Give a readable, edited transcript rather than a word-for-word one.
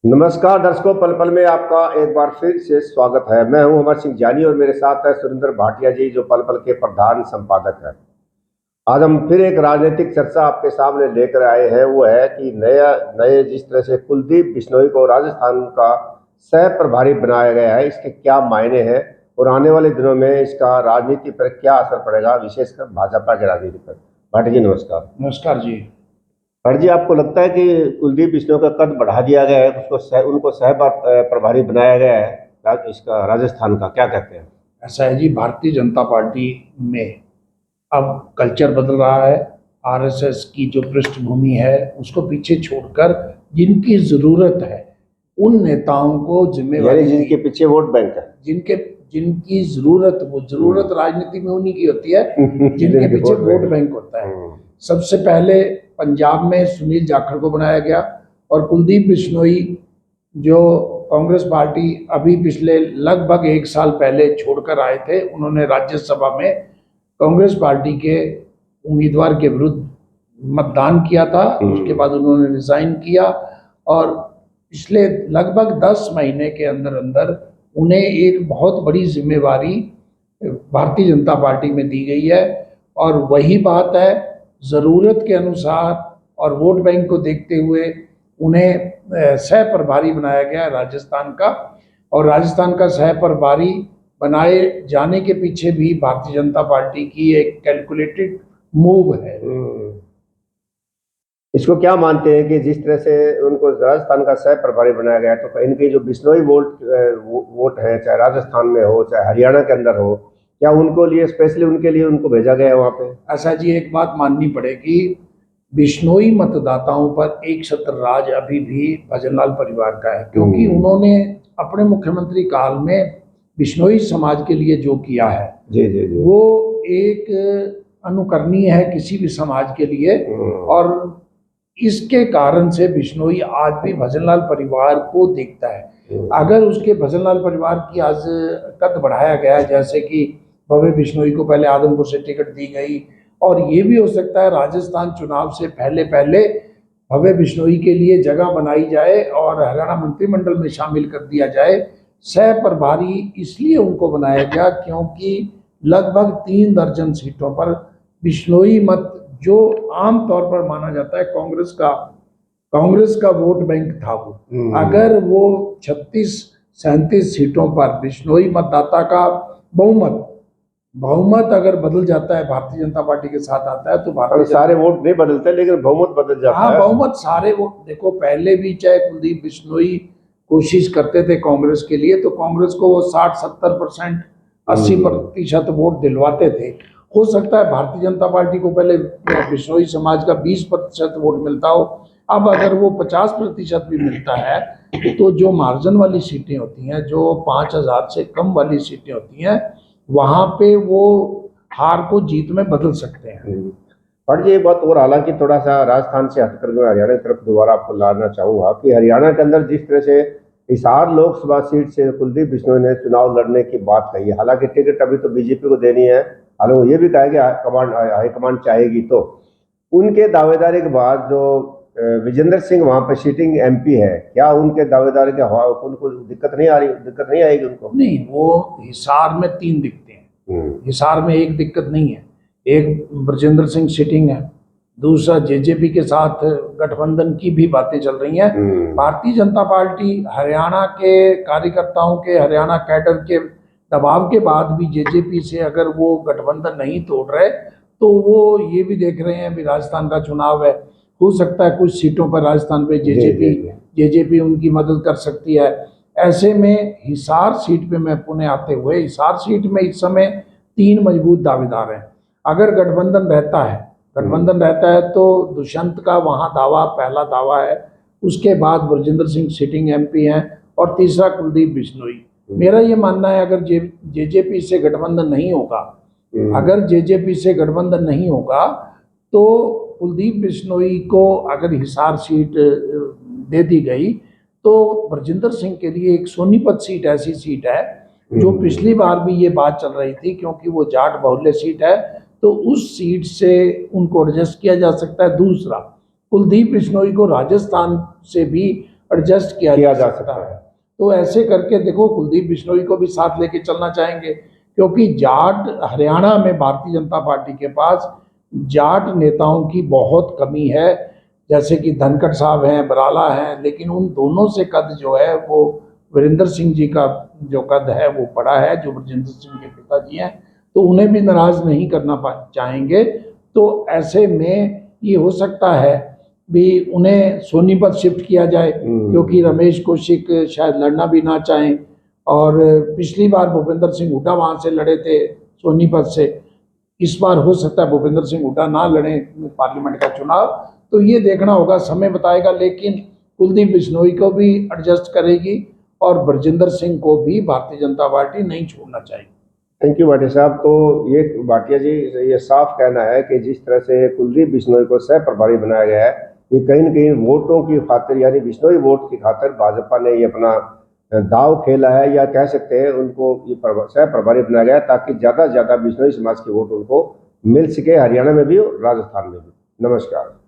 नमस्कार दर्शकों, पल पल में आपका एक बार फिर से स्वागत है। मैं हूं अमर सिंह जानी और मेरे साथ है सुरेंद्र भाटिया जी, जो पल पल के प्रधान संपादक हैं। आज हम फिर एक राजनीतिक चर्चा आपके सामने लेकर आए हैं। वो है कि नए जिस तरह से कुलदीप बिश्नोई को राजस्थान का सह प्रभारी बनाया गया है, इसके क्या मायने हैं और आने वाले दिनों में इसका राजनीति पर क्या असर पड़ेगा, विशेषकर भाजपा की राजनीति पर। भाटिया जी नमस्कार। नमस्कार जी। पर जी, आपको लगता है कि कुलदीप बिश्नोई का कद बढ़ा दिया गया है, उनको सह प्रभारी बनाया गया है इसका राजस्थान का, क्या कहते हैं? ऐसा है जी, भारतीय जनता पार्टी में अब कल्चर बदल रहा है। आरएसएस की जो पृष्ठभूमि है उसको पीछे छोड़कर जिनकी जरूरत है उन नेताओं को यानी जिम्मेवारी जिनके पीछे वोट बैंक है। जिनके जिनकी जरूरत, वो जरूरत राजनीति में उन्हीं की होती है जिनके जिनके पीछे वोट वोट बैंक होता है। सबसे पहले पंजाब में सुनील जाखड़ को बनाया गया और कुलदीप बिश्नोई जो कांग्रेस पार्टी अभी पिछले लगभग एक साल पहले छोड़कर आए थे, उन्होंने राज्यसभा में कांग्रेस पार्टी के उम्मीदवार के विरुद्ध मतदान किया था। उसके बाद उन्होंने रिजाइन किया और पिछले लगभग 10 महीने के अंदर अंदर उन्हें एक बहुत बड़ी जिम्मेवारी भारतीय जनता पार्टी में दी गई है। और वही बात है, ज़रूरत के अनुसार और वोट बैंक को देखते हुए उन्हें सह प्रभारी बनाया गया राजस्थान का। और राजस्थान का सह प्रभारी बनाए जाने के पीछे भी भारतीय जनता पार्टी की एक कैलकुलेटेड मूव है। इसको क्या मानते हैं कि जिस तरह से उनको राजस्थान का सह प्रभारी बनाया गया, तो कहीं न कहीं जो बिश्नोई वोट है, चाहे राजस्थान में हो चाहे हरियाणा के अंदर हो, क्या उनको लिए स्पेशली उनके लिए उनको भेजा गया है वहाँ पे? ऐसा जी, एक बात माननी पड़ेगी, बिश्नोई मतदाताओं पर एक छत्र राज अभी भी भजनलाल परिवार का है, क्योंकि उन्होंने अपने मुख्यमंत्री काल में बिश्नोई समाज के लिए जो किया है जी जी जी, वो एक अनुकरणीय है किसी भी समाज के लिए। और इसके कारण से बिश्नोई आज भी भजनलाल परिवार को देखता है। अगर उसके भजनलाल परिवार की आज कद बढ़ाया गया, जैसे कि भव्य बिश्नोई को पहले आदमपुर से टिकट दी गई, और ये भी हो सकता है राजस्थान चुनाव से पहले पहले भव्य बिश्नोई के लिए जगह बनाई जाए और हरियाणा मंत्रिमंडल में शामिल कर दिया जाए। सह प्रभारी इसलिए उनको बनाया गया क्योंकि लगभग 3 दर्जन सीटों पर बिश्नोई मत, जो आमतौर पर माना जाता है कांग्रेस का वोट बैंक था, वो अगर वो 36-37 सीटों पर बिश्नोई मतदाता का बहुमत अगर बदल जाता है, भारतीय जनता पार्टी के साथ आता है, तो भारतीय सारे वोट नहीं बदलते लेकिन बहुमत बदल जाता है। हाँ, बहुमत सारे वोट देखो, पहले भी चाहे कुलदीप बिश्नोई कोशिश करते थे कांग्रेस के लिए, तो कांग्रेस को वो 60-70%, 80% वोट दिलवाते थे। हो सकता है भारतीय जनता पार्टी को पहले बिश्नोई समाज का 20% वोट मिलता हो, अब अगर वो 50% भी मिलता है, तो जो मार्जिन वाली सीटें होती हैं, जो 5000 से कम वाली सीटें होती हैं, वहां पे वो हार को जीत में बदल सकते हैं। पर ये बात, और हालांकि थोड़ा सा राजस्थान से हटकर मैं हरियाणा की तरफ दोबारा आपको लाना चाहूंगा कि हरियाणा के अंदर जिस तरह से हिसार लोकसभा सीट से कुलदीप बिश्नोई ने चुनाव लड़ने की बात कही है, हालांकि टिकट अभी तो बीजेपी को देनी है, हालांकि वो ये भी कहा कि हाईकमांड चाहेगी, तो उनके दावेदारी के बाद जो विजेंद्र सिंह वहां पे सीटिंग एमपी है, क्या उनके दावेदारी के उनको दिक्कत नहीं आएगी उनको? नहीं, वो हिसार में 3 दिक्कतें हैं, हिसार में एक दिक्कत नहीं है। एक ब्रजेंद्र सिंह सिटिंग है, दूसरा जेजेपी के साथ गठबंधन की भी बातें चल रही हैं। भारतीय जनता पार्टी हरियाणा के कार्यकर्ताओं के, हरियाणा कैडर के दबाव के बाद भी जेजेपी से अगर वो गठबंधन नहीं तोड़ रहे, तो वो ये भी देख रहे हैं भी राजस्थान का चुनाव है, हो सकता है कुछ सीटों पर राजस्थान में जेजेपी उनकी मदद कर सकती है। ऐसे में हिसार सीट पे मैं पुणे आते हुए, हिसार सीट में इस समय 3 मजबूत दावेदार हैं। अगर गठबंधन रहता है तो दुष्यंत का वहाँ दावा, पहला दावा है, उसके बाद ब्रजेंद्र सिंह सिटिंग एमपी हैं, और तीसरा कुलदीप बिश्नोई। मेरा ये मानना है अगर जेजेपी से गठबंधन नहीं होगा, अगर जेजेपी से गठबंधन नहीं होगा, तो कुलदीप बिश्नोई को अगर हिसार सीट दे दी गई, तो ब्रजेंद्र सिंह के लिए एक सोनीपत सीट ऐसी सीट है जो पिछली बार भी ये बात चल रही थी, क्योंकि वो जाट बाहुल्य सीट है, तो उस सीट से उनको एडजस्ट किया जा सकता है। दूसरा, कुलदीप बिश्नोई को राजस्थान से भी एडजस्ट किया किया जा सकता है। तो ऐसे करके देखो, कुलदीप बिश्नोई को भी साथ लेके चलना चाहेंगे, क्योंकि जाट हरियाणा में भारतीय जनता पार्टी के पास जाट नेताओं की बहुत कमी है। जैसे कि धनखड़ साहब हैं, बराला हैं, लेकिन उन दोनों से कद जो है वो वीरेंद्र सिंह जी का जो कद है वो बड़ा है, जो बरजिंदर सिंह के पिताजी हैं, तो उन्हें भी नाराज नहीं करना चाहेंगे। तो ऐसे में ये हो सकता है भी उन्हें सोनीपत शिफ्ट किया जाए, क्योंकि रमेश कौशिक शायद लड़ना भी ना चाहें, और पिछली बार भूपेंद्र सिंह हुड्डा वहाँ से लड़े थे सोनीपत से। इस बार हो सकता है भूपेंद्र सिंह हुड्डा ना लड़े पार्लियामेंट का चुनाव, तो ये देखना होगा, समय बताएगा। लेकिन कुलदीप बिश्नोई को भी एडजस्ट करेगी और बरजिंदर सिंह को भी भारतीय जनता पार्टी नहीं छोड़ना चाहिए। थैंक यू भाटिया साहब। तो ये भाटिया जी, ये साफ कहना है कि जिस तरह से कुलदीप बिश्नोई को सह प्रभारी बनाया गया है, ये कहीं न कहीं वोटों की खातिर, यानी बिश्नोई वोट की खातिर भाजपा ने ये अपना दाव खेला है, या कह सकते हैं उनको ये सह प्रभारी बनाया गया ताकि ज़्यादा से ज़्यादा बिश्नोई समाज के वोट उनको मिल सके, हरियाणा में भी और राजस्थान में भी। नमस्कार।